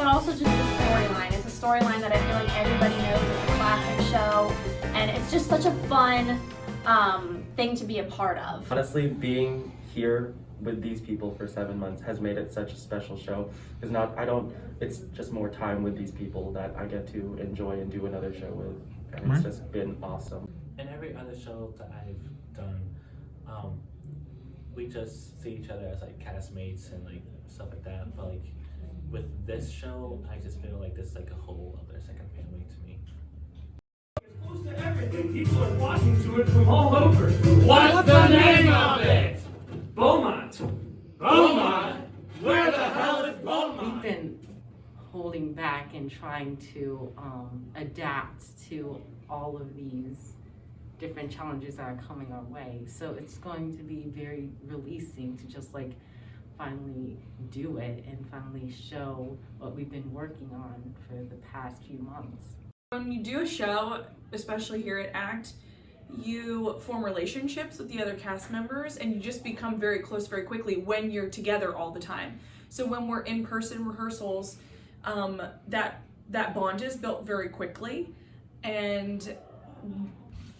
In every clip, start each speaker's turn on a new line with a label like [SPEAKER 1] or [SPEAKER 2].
[SPEAKER 1] but also just the storyline. It's a storyline that I feel like everybody knows. It's a classic show, and it's just such a fun thing to be a part of.
[SPEAKER 2] Honestly, being here with these people for 7 months has made it such a special show. It's just more time with these people that I get to enjoy and do another show with, and it's just been awesome.
[SPEAKER 3] In every other show that I've done, we just see each other as like castmates and like stuff like that, but like with this show, I just feel like this is like a whole other second family to me.
[SPEAKER 4] It's close to everything. People are walking to it from all over. What's the name of it? Beaumont. Beaumont? Where the hell is Beaumont?
[SPEAKER 5] We've been holding back and trying to adapt to all of these different challenges that are coming our way. So it's going to be very releasing to just like finally do it and finally show what we've been working on for the past few months.
[SPEAKER 6] When you do a show, especially here at ACT, you form relationships with the other cast members and you just become very close very quickly when you're together all the time. So when we're in-person rehearsals, that bond is built very quickly, and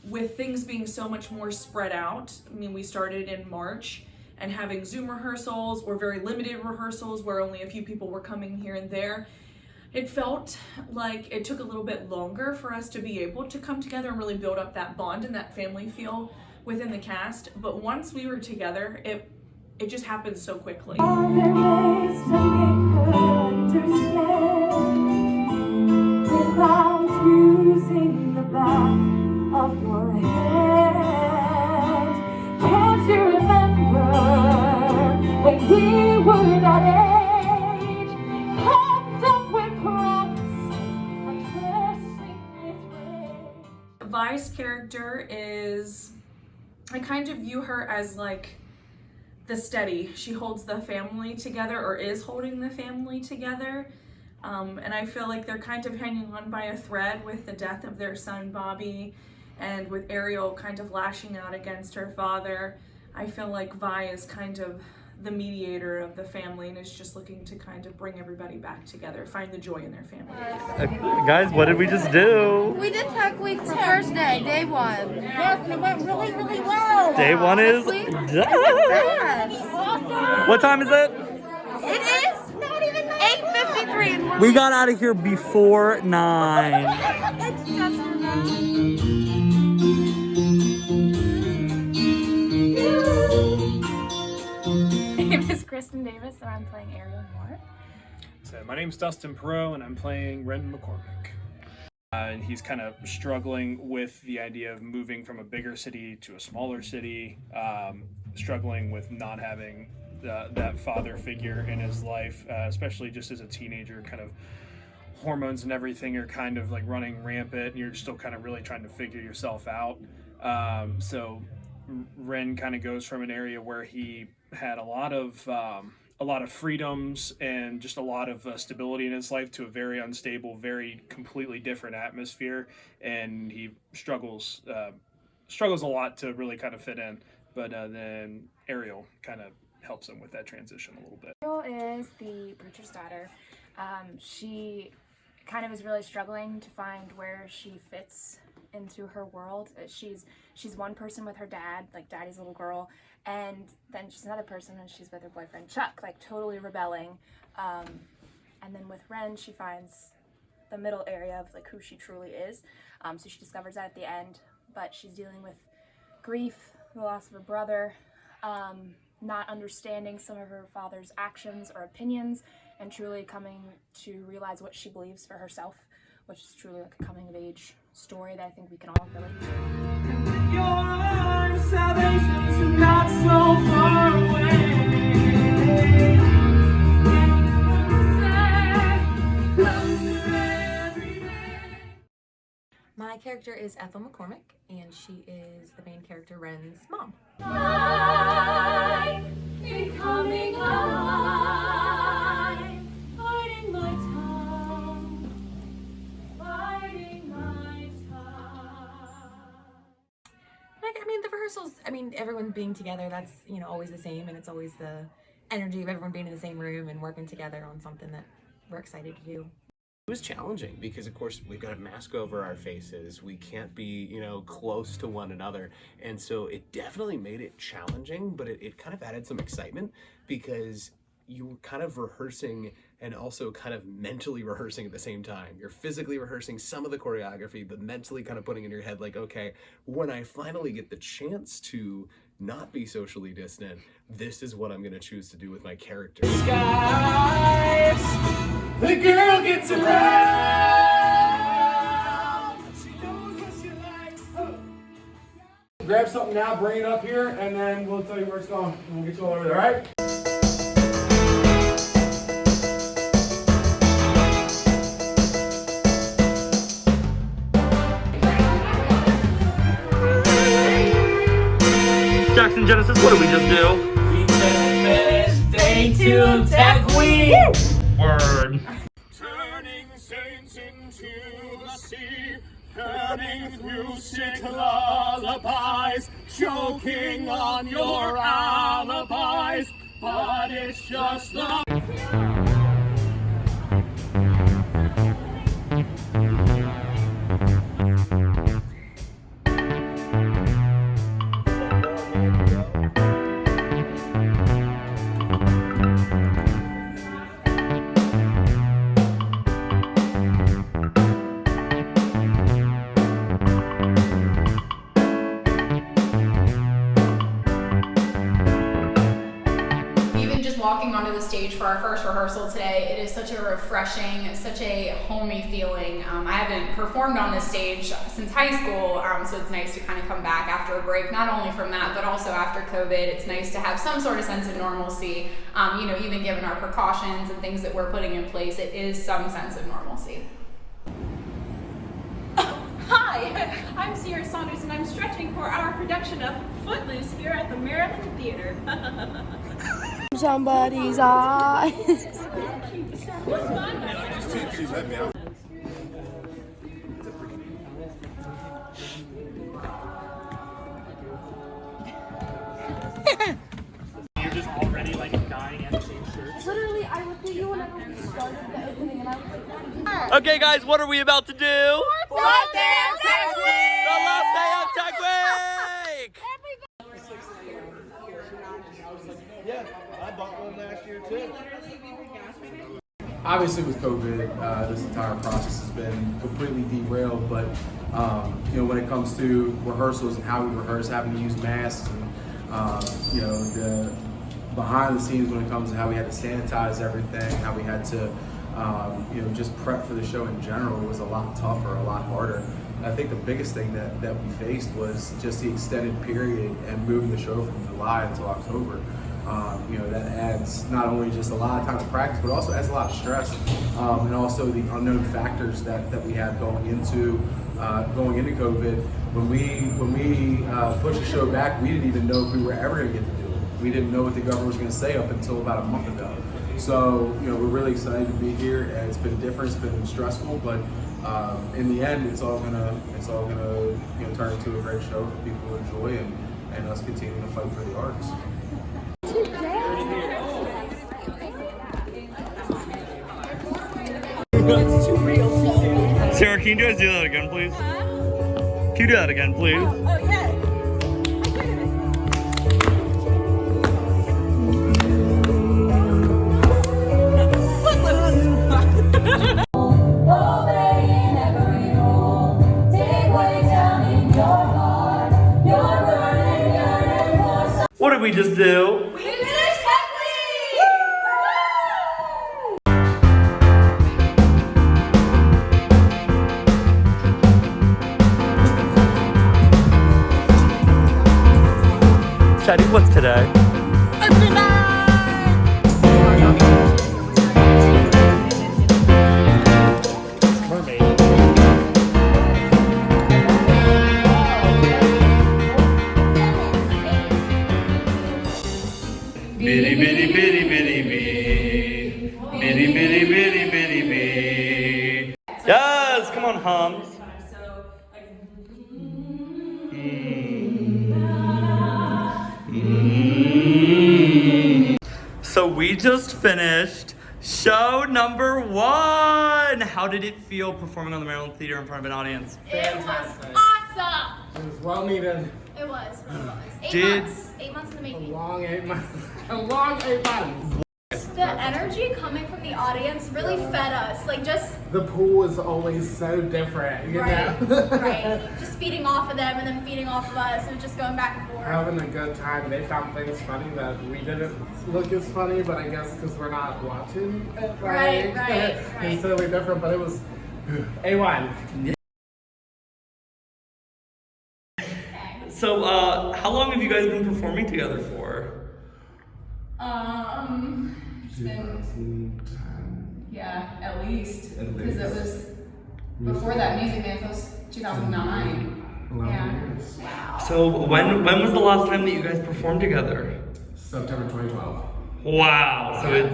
[SPEAKER 6] with things being so much more spread out, I mean, we started in March and having Zoom rehearsals or very limited rehearsals where only a few people were coming here and there. It felt like it took a little bit longer for us to be able to come together and really build up that bond and that family feel within the cast. But once we were together, it just happened so quickly.
[SPEAKER 7] Without using the back of your head. Can't you remember when we were that age? Hooked up with cracks and cursing with rage.
[SPEAKER 6] Vi's character is, I kind of view her as like the steady. She holds the family together, or is holding the family together. And I feel like they're kind of hanging on by a thread with the death of their son Bobby, and with Ariel kind of lashing out against her father. I feel like Vi is kind of the mediator of the family and is just looking to kind of bring everybody back together, find the joy in their family.
[SPEAKER 8] Guys, what did we just do?
[SPEAKER 9] We did Tech Week for first day one. Yes, it went really, really well.
[SPEAKER 8] Day one is done.
[SPEAKER 9] Awesome.
[SPEAKER 8] What time is it?
[SPEAKER 9] It is not even 8:53 and
[SPEAKER 8] We got out of here before 9.
[SPEAKER 9] It's just
[SPEAKER 1] My name is Kristen Davis, and I'm playing Ariel Moore.
[SPEAKER 10] So my name's Dustin Perot, and I'm playing Ren McCormick. And he's kind of struggling with the idea of moving from a bigger city to a smaller city, struggling with not having that father figure in his life, especially just as a teenager. Kind of hormones and everything are kind of like running rampant, and you're still kind of really trying to figure yourself out. So Ren kind of goes from an area where he had a lot of freedoms and just a lot of stability in his life to a very unstable, very completely different atmosphere, and he struggles a lot to really kind of fit in. But then Ariel kind of helps him with that transition a little bit.
[SPEAKER 1] Ariel is the preacher's daughter. She kind of is really struggling to find where she fits into her world. She's one person with her dad, like daddy's little girl, and then she's another person and she's with her boyfriend Chuck, like totally rebelling. And then with Ren, she finds the middle area of like who she truly is. So she discovers that at the end, but she's dealing with grief, the loss of her brother, not understanding some of her father's actions or opinions, and truly coming to realize what she believes for herself, which is truly like a coming of age story that I think we can all relate to.
[SPEAKER 4] Your salvation's not so far away.
[SPEAKER 11] My character is Ethel McCormick, and she is the main character, Ren's mom.
[SPEAKER 7] I'm becoming alive, biding my time, biding my time.
[SPEAKER 11] I mean, the rehearsals, everyone being together, that's, always the same, and it's always the energy of everyone being in the same room and working together on something that we're excited to do.
[SPEAKER 12] It was challenging because, of course, we've got a mask over our faces. We can't be, close to one another. And so it definitely made it challenging, but it kind of added some excitement because you were kind of rehearsing and also kind of mentally rehearsing at the same time. You're physically rehearsing some of the choreography, but mentally kind of putting in your head like, okay, when I finally get the chance to not be socially distant, this is what I'm going to choose to do with my character.
[SPEAKER 4] Skies, the girl gets around. She knows what she likes. Grab something now, bring it up here, and then we'll tell you where it's going. And we'll get you all over there, all right?
[SPEAKER 8] Jackson Genesis, what did we just do?
[SPEAKER 4] We just finished day 2 of Tech Week.
[SPEAKER 8] Word.
[SPEAKER 4] Turning saints into the sea, turning through sick lullabies, choking on your alibis, but it's just the...
[SPEAKER 13] Walking onto the stage for our first rehearsal today, it is such a refreshing, such a homey feeling. I haven't performed on this stage since high school, so it's nice to kind of come back after a break, not only from that, but also after COVID. It's nice to have some sort of sense of normalcy, even given our precautions and things that we're putting in place, it is some sense of normalcy.
[SPEAKER 14] Hi, I'm Sierra Saunders and I'm stretching for our production of Footloose here at the Maryland Theater.
[SPEAKER 9] Somebody's eyes.
[SPEAKER 10] You're just already like dying at the same shirt.
[SPEAKER 9] Literally, I looked at you when I started the opening and I was like,
[SPEAKER 8] Okay, guys, what are we about to do?
[SPEAKER 9] Fourth day of Tech Week!
[SPEAKER 8] The last day of Tech Week!
[SPEAKER 15] Yeah, I bought one last year too.
[SPEAKER 16] Obviously with COVID, this entire process has been completely derailed, but when it comes to rehearsals and how we rehearse, having to use masks and the behind the scenes when it comes to how we had to sanitize everything, how we had to just prep for the show in general was a lot tougher, a lot harder. And I think the biggest thing that we faced was just the extended period and moving the show from July until October. That adds not only just a lot of time to practice, but also adds a lot of stress, and also the unknown factors that we had going into COVID. When we pushed the show back, we didn't even know if we were ever going to get to do it. We didn't know what the governor was going to say up until about a month ago. So we're really excited to be here. It's been different, it's been stressful, but in the end, it's all gonna turn into a great show for people to enjoy and us continuing to fight for the arts.
[SPEAKER 8] Sarah, can you guys do that again, please? Can you do that again, please?
[SPEAKER 14] Oh, yeah.
[SPEAKER 8] What did we just do?
[SPEAKER 14] We finished Tech Week!
[SPEAKER 8] Chatty, what's today? Bitty bitty bitty bitty bee. Bitty bitty bitty bitty bee. Yes, come on, hums. So we just finished Show number 1. How did it feel performing on the Maryland Theater in front of an audience?
[SPEAKER 14] It was awesome.
[SPEAKER 17] It was well needed.
[SPEAKER 14] It was. 8 months in the making.
[SPEAKER 17] A long 8 months. A long 8 months.
[SPEAKER 14] The energy coming from the audience really fed us. Like just
[SPEAKER 17] The pool is always so different, you know?
[SPEAKER 14] right. Just feeding off of them and then feeding off of us. It was just going back and forth.
[SPEAKER 17] Having a good time. They found things funny that we didn't look as funny, but I guess because we're not watching it.
[SPEAKER 14] Right.
[SPEAKER 17] It's totally different, but it was A1.
[SPEAKER 8] So, how long have you guys been performing together for?
[SPEAKER 6] It's been, yeah, at least. Because it was before that Music Man was 2009. Yeah.
[SPEAKER 17] Wow.
[SPEAKER 8] So, when was the last time that you guys performed together?
[SPEAKER 17] September 2012.
[SPEAKER 8] Wow. So it's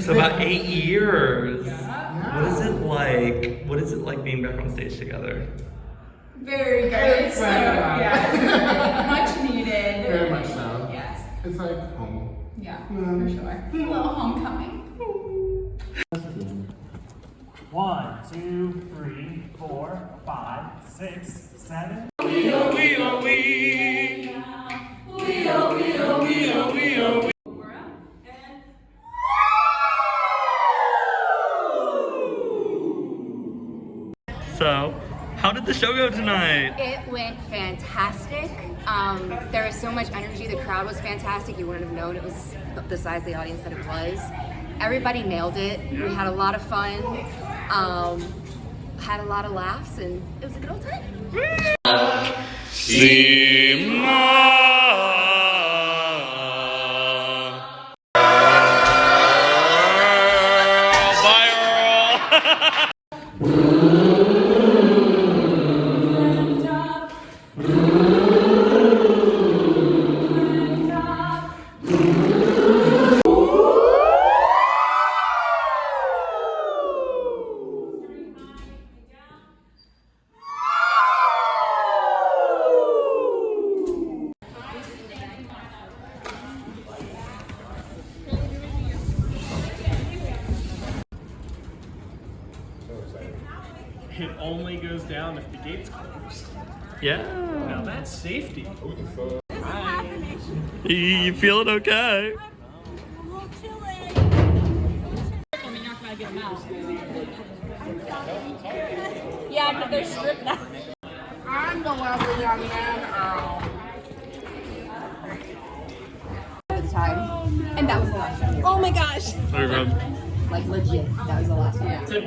[SPEAKER 8] so about 8 years. What is it like? What is it like being back on stage together?
[SPEAKER 6] Very good.
[SPEAKER 17] It's
[SPEAKER 6] So,
[SPEAKER 17] right.
[SPEAKER 6] yeah. Much needed.
[SPEAKER 17] Very much so.
[SPEAKER 6] Yes.
[SPEAKER 17] It's like home.
[SPEAKER 6] Yeah, for sure. A little homecoming.
[SPEAKER 4] 1, 2, 3, 4, 5, 6, 7.
[SPEAKER 8] So, how did the show go tonight?
[SPEAKER 18] It went fantastic. There was so much energy. The crowd was fantastic. You wouldn't have known it was the size of the audience that it was. Everybody nailed it. We had a lot of fun. Had a lot of laughs, and it was a good old time.
[SPEAKER 10] It only goes down if the gates close.
[SPEAKER 8] Yeah.
[SPEAKER 10] Now that's safety.
[SPEAKER 8] You feeling okay?
[SPEAKER 14] Yeah, but they're stripped now.
[SPEAKER 17] I'm the lovely young man.
[SPEAKER 18] At the time, and that was the last time.
[SPEAKER 14] Oh my gosh.
[SPEAKER 18] Like legit, that was the last time.
[SPEAKER 6] Yeah.
[SPEAKER 18] Was that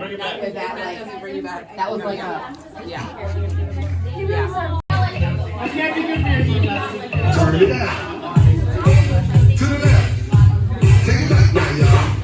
[SPEAKER 18] like?
[SPEAKER 6] Doesn't bring you back.
[SPEAKER 18] That was like a.
[SPEAKER 6] Yeah.
[SPEAKER 17] I can't be confused.
[SPEAKER 15] Turn it out. To the left. Take it back now, y'all.